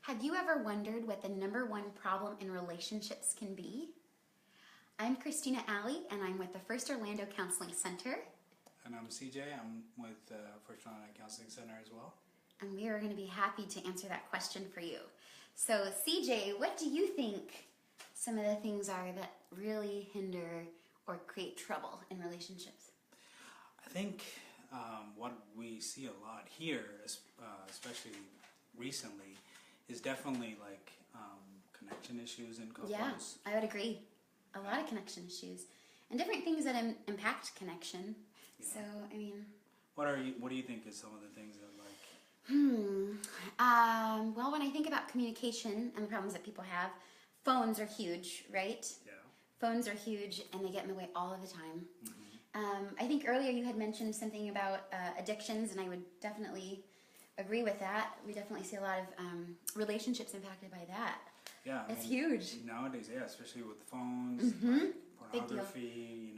Have you ever wondered what the number one problem in relationships can be? I'm Christina Alley, and I'm with the First Orlando Counseling Center. And I'm CJ. I'm with First Orlando Counseling Center as well. And we are going to be happy to answer that question for you. So, CJ, what do you think some of the things are that really hinder or create trouble in relationships? I think what we see a lot here, especially recently, is definitely like connection issues in couples. Yeah, I would agree. A lot of connection issues and different things that impact connection. Yeah. So, I mean, what do you think is some of the things that well, when I think about communication and the problems that people have, phones are huge, right? Yeah. Phones are huge, and they get in the way all of the time. Mm-hmm. I think earlier you had mentioned something about addictions, and I would definitely agree with that. We definitely see a lot of relationships impacted by that. Yeah, it's huge nowadays. Yeah, especially with phones, like pornography.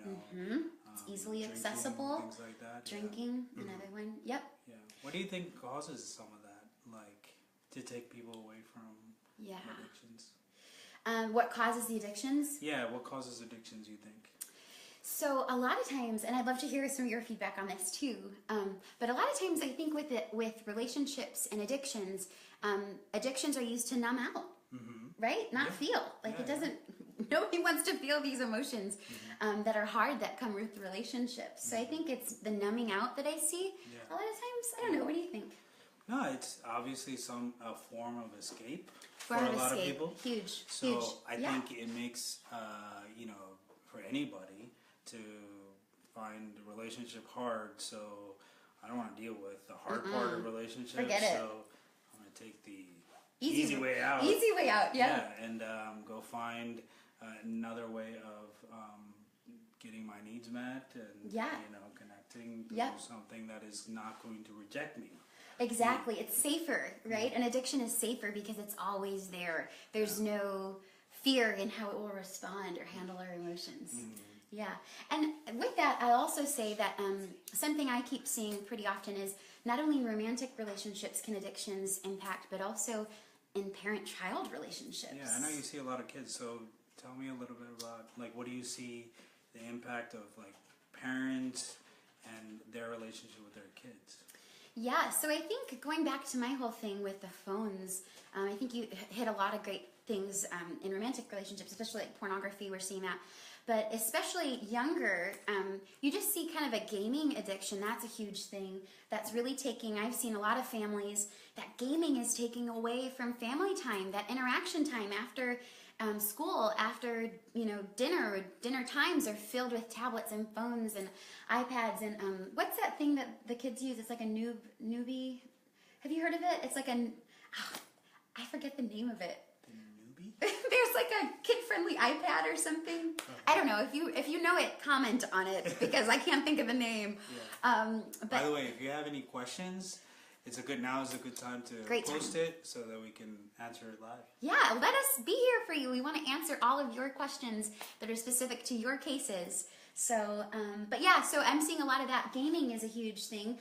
It's easily drinking, accessible. Things like that. Drinking, another one. Yep. Yeah. What do you think causes some of that, like to take people away from addictions? What causes the addictions? Yeah, what causes addictions, you think? So a lot of times, and I'd love to hear some of your feedback on this too, but a lot of times I think with relationships and addictions, addictions are used to numb out, right? Not feel. Like it doesn't, nobody wants to feel these emotions that are hard that come with relationships. So I think it's the numbing out that I see a lot of times. I don't know, what do you think? No, it's obviously a form of escape for a lot of people. Huge. So I think it makes, for anybody to find a relationship hard. So I don't want to deal with the hard part of relationships. Forget it. So I'm going to take the easy way out. Easy way out, yeah. And go find another way of getting my needs met and connecting to something that is not going to reject me. Exactly. It's safer, right? An addiction is safer because it's always there. There's no fear in how it will respond or handle our emotions. Yeah. And with that, I'll also say that something I keep seeing pretty often is not only in romantic relationships can addictions impact, but also in parent-child relationships. Yeah, I know you see a lot of kids, so tell me a little bit about, like, what do you see the impact of, like, parents and their relationship with their kids? Yeah, so I think going back to my whole thing with the phones, I think you hit a lot of great things in romantic relationships, especially like pornography, we're seeing that. But especially younger, you just see kind of a gaming addiction. That's a huge thing. That's really I've seen a lot of families that gaming is taking away from family time, that interaction time after school, after dinner times are filled with tablets and phones and iPads and what's that thing that the kids use? It's like a Nubie. Have you heard of it? It's like I forget the name of it. There's like a kid-friendly iPad or something. I don't know. If you know it, comment on it because I can't think of the name. But by the way, if you have any questions, now is a good time to post it so that we can answer it live. Yeah, let us be here for you. We want to answer all of your questions that are specific to your cases. So, so I'm seeing a lot of that. Gaming is a huge thing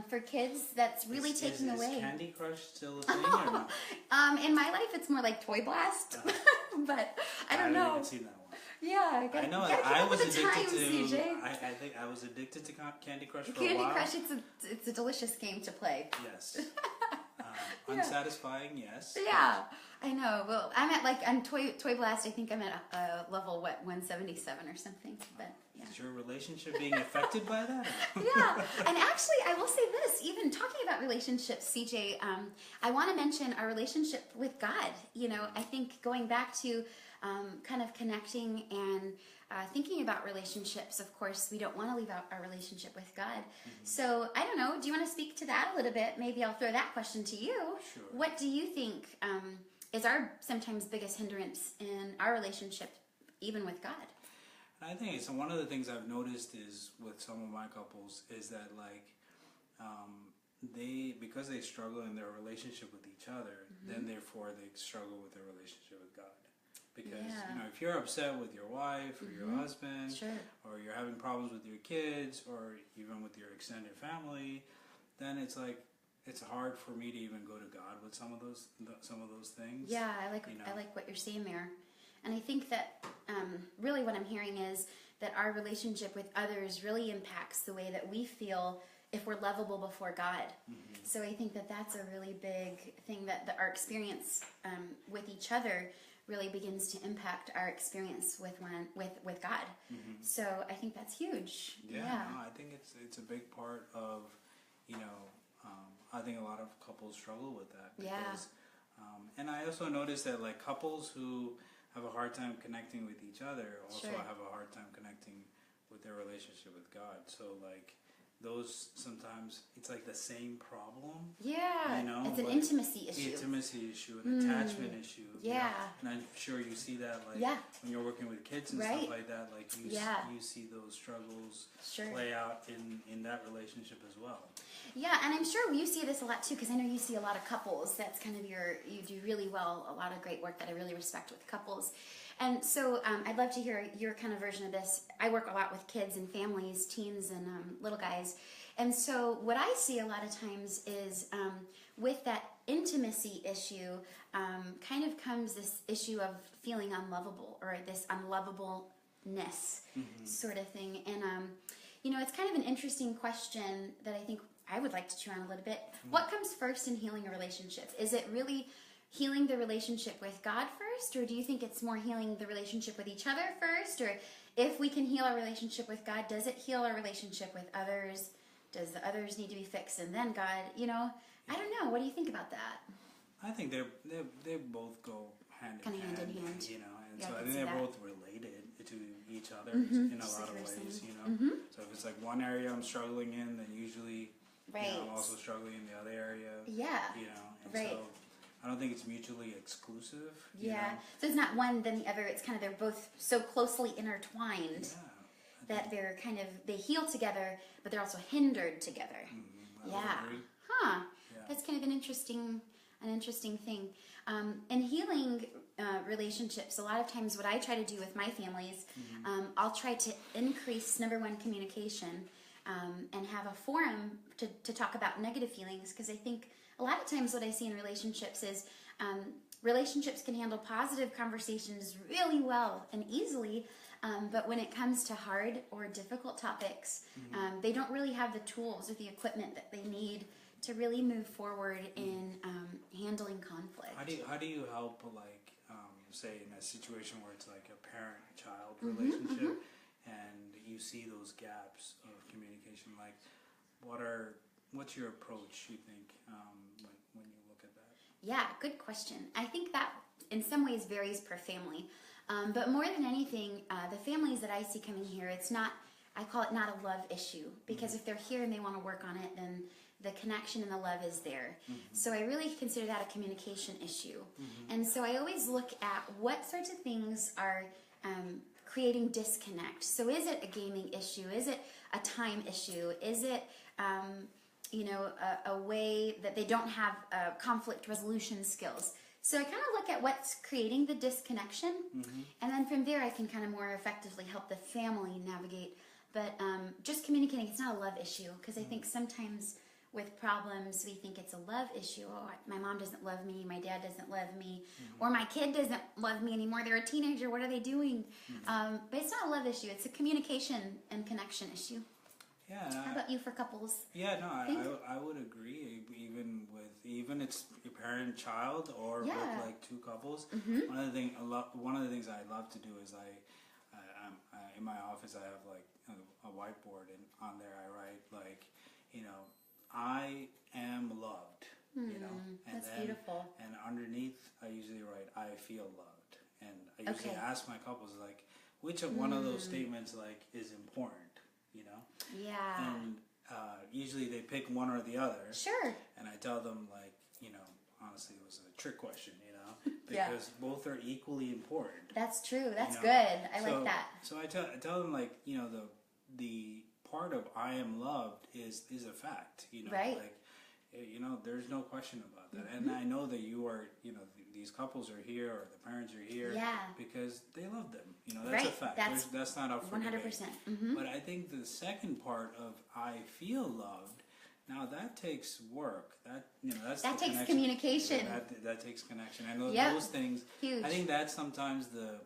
for kids. That's really taking away. Is Candy Crush still a thing or not? In my life, it's more like Toy Blast, but I don't know. I haven't seen that one. Yeah, I know. I was addicted to. I think I was addicted to Candy Crush for a while. Candy Crush, it's a delicious game to play. Yes. Unsatisfying, yes. Yeah, I know. Well, I'm at on Toy Blast. I think I'm at level 177 or something. But yeah. Is your relationship being affected by that? Yeah, and actually, I will say this. Even talking about relationships, CJ, I want to mention our relationship with God. I think going back to kind of connecting and thinking about relationships, of course, we don't want to leave out our relationship with God. So, I don't know, do you want to speak to that a little bit? Maybe I'll throw that question to you. Sure. What do you think is our sometimes biggest hindrance in our relationship, even with God? I think it's one of the things I've noticed is with some of my couples is that because they struggle in their relationship with each other, then therefore they struggle with their relationship with God. Because if you're upset with your wife or your husband, or you're having problems with your kids, or even with your extended family, then it's like it's hard for me to even go to God with some of those things. Yeah, I like what you're saying there, and I think that really what I'm hearing is that our relationship with others really impacts the way that we feel if we're lovable before God. Mm-hmm. So I think that that's a really big thing, that our experience with each other really begins to impact our experience with God. Mm-hmm. So I think that's huge. Yeah. No, I think it's a big part of, I think a lot of couples struggle with that. Because, and I also noticed that like couples who have a hard time connecting with each other also have a hard time connecting with their relationship with God. So like those, sometimes it's like the same problem. Yeah, it's an intimacy issue. An attachment issue. Yeah. And I'm sure you see that like when you're working with kids and stuff like that, like you see those struggles play out in that relationship as well. Yeah, and I'm sure you see this a lot too, because I know you see a lot of couples. That's kind of you do really well, a lot of great work that I really respect with couples. And so I'd love to hear your kind of version of this. I work a lot with kids and families, teens and little guys. And so what I see a lot of times is with that intimacy issue kind of comes this issue of feeling unlovable, or this unlovableness sort of thing. And, it's kind of an interesting question that I think I would like to chew on a little bit. What comes first in healing a relationship? Is it really healing the relationship with God first, or do you think it's more healing the relationship with each other first? Or if we can heal our relationship with God, does it heal our relationship with others? Does the others need to be fixed and then God? I don't know. What do you think about that? I think they both go hand in hand. And so I think they're both related to each other in a lot of ways. So if it's like one area I'm struggling in, then usually I'm also struggling in the other area. Yeah. So I don't think it's mutually exclusive. Yeah. So it's not one then the other. It's kind of, they're both so closely intertwined that they're kind of, they heal together, but they're also hindered together. I would agree. Huh. Yeah. That's kind of an interesting thing. In healing relationships, a lot of times what I try to do with my families, I'll try to increase, number one, communication, and have a forum to talk about negative feelings, because I think a lot of times what I see in relationships is relationships can handle positive conversations really well and easily, but when it comes to hard or difficult topics, they don't really have the tools or the equipment that they need to really move forward in handling conflict. How do you help, like, say in a situation where it's like a parent-child relationship and you see those gaps of communication, like what's your approach, you think, when you look at that? Yeah, good question. I think that in some ways varies per family. But more than anything, the families that I see coming here, I call it not a love issue, because if they're here and they want to work on it, then the connection and the love is there. So I really consider that a communication issue. And so I always look at what sorts of things are creating disconnect. So is it a gaming issue? Is it a time issue? Is it a way that they don't have conflict resolution skills? So I kind of look at what's creating the disconnection, and then from there I can kind of more effectively help the family navigate. But just communicating, it's not a love issue, because I think sometimes with problems we think it's a love issue. Oh, my mom doesn't love me, my dad doesn't love me, or my kid doesn't love me anymore, they're a teenager, what are they doing? But it's not a love issue, it's a communication and connection issue. Yeah. How about you for couples? Yeah, no, I would agree. Even it's your parent-child or with like two couples. One of the things I love to do is I in my office I have like a whiteboard, and on there I write like, I am loved. And that's beautiful. And underneath I usually write, I feel loved. And I usually ask my couples like, which of one of those statements like is important. Yeah. And usually they pick one or the other. Sure. And I tell them like, honestly it was a trick question, because both are equally important. That's true. That's good. I like that. So I tell them like, the part of I am loved is a fact, right. Like, there's no question about that. And I know that you are, these couples are here, or the parents are here because they love them. That's a fact. That's not up for 100%. debate. But I think the second part of I feel loved Now that takes work. That's That the takes connection. communication. That takes connection. I know Yep. those things. Huge. I think that's sometimes the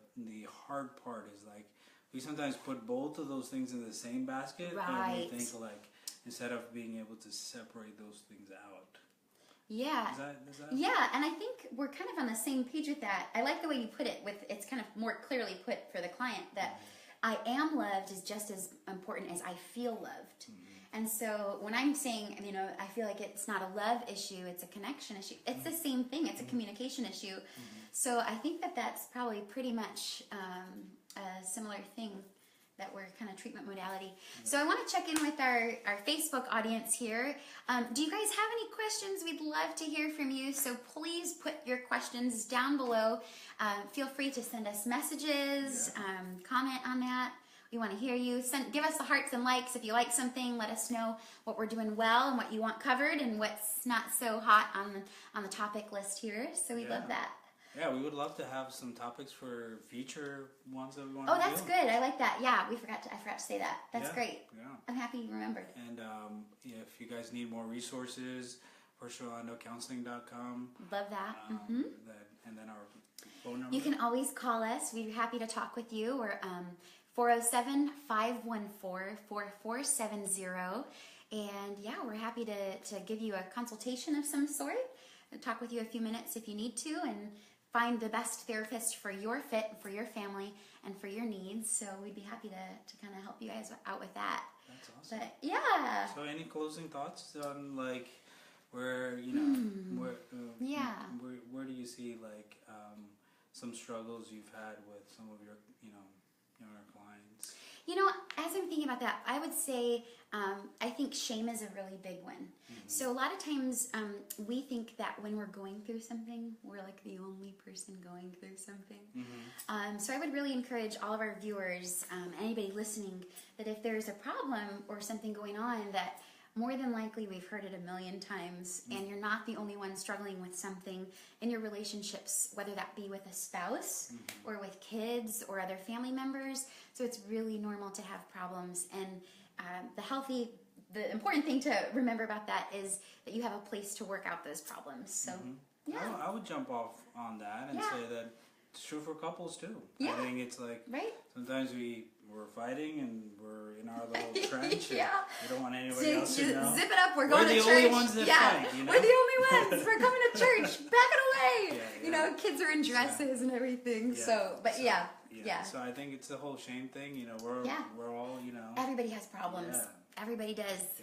hard part is like we sometimes put both of those things in the same basket, and we Right. think like instead of being able to separate those things out. Yeah. Is that? Yeah, and I think we're kind of on the same page with that. I like the way you put it. With it's kind of more clearly put for the client that I am loved is just as important as I feel loved. And so when I'm saying, I feel like it's not a love issue, it's a connection issue. It's the same thing. It's a communication issue. So I think that that's probably pretty much a similar thing that we're kind of treatment modality. So I want to check in with our Facebook audience here. Do you guys have any questions? We'd love to hear from you. So please put your questions down below. Feel free to send us messages, comment on that. We want to hear you. Give us the hearts and likes if you like something. Let us know what we're doing well and what you want covered and what's not so hot on the topic list here. So we love that. Yeah, we would love to have some topics for future ones that we want Oh, to do. that's good. I like that. Yeah, I forgot to say that. That's great. Yeah. I'm happy you remembered. And if you guys need more resources, PortoRandoCounseling.com. Love that. And then our phone number. You can always call us. We'd be happy to talk with you. We're 407-514-4470. And yeah, we're happy to give you a consultation of some sort and talk with you a few minutes if you need to and find the best therapist for your fit, for your family, and for your needs. So we'd be happy to kind of help you guys out with that. That's awesome. But yeah. So any closing thoughts on like where where do you see like some struggles you've had with some of your younger clients? As I'm thinking about that, I would say I think shame is a really big one. So a lot of times we think that when we're going through something, we're like the only person going through something. So I would really encourage all of our viewers, anybody listening, that if there's a problem or something going on, that more than likely we've heard it a million times, and you're not the only one struggling with something in your relationships, whether that be with a spouse or with kids or other family members. So it's really normal to have problems, and the important thing to remember about that is that you have a place to work out those problems. So yeah, I would jump off on that and say that it's true for couples too. I think it's like sometimes we're fighting and we're in our little trench. And we don't want anybody else to know. Zip it up. We're going to church. We're the only ones that fight. We're the only ones. We're coming to church. Back it away. Kids are in dresses and everything. So So I think it's the whole shame thing. We're all Everybody has problems. Everybody does.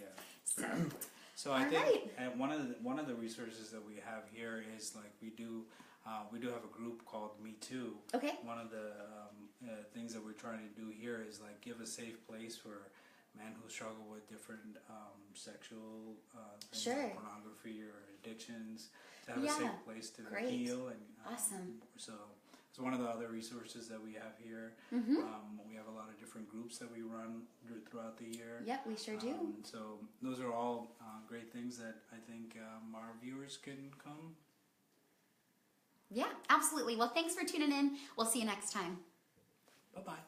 So I think one of the resources that we have here is like we do have a group called Me Too. Okay. One of the things that we're trying to do here is like give a safe place for men who struggle with different sexual things like pornography or addictions to have a safe place to heal. And awesome. So it's one of the other resources that we have here. We have a lot of different groups that we run throughout the year. Yep, we sure do. So those are all great things that I think our viewers can come. Yeah, absolutely. Well, thanks for tuning in. We'll see you next time. Bye-bye.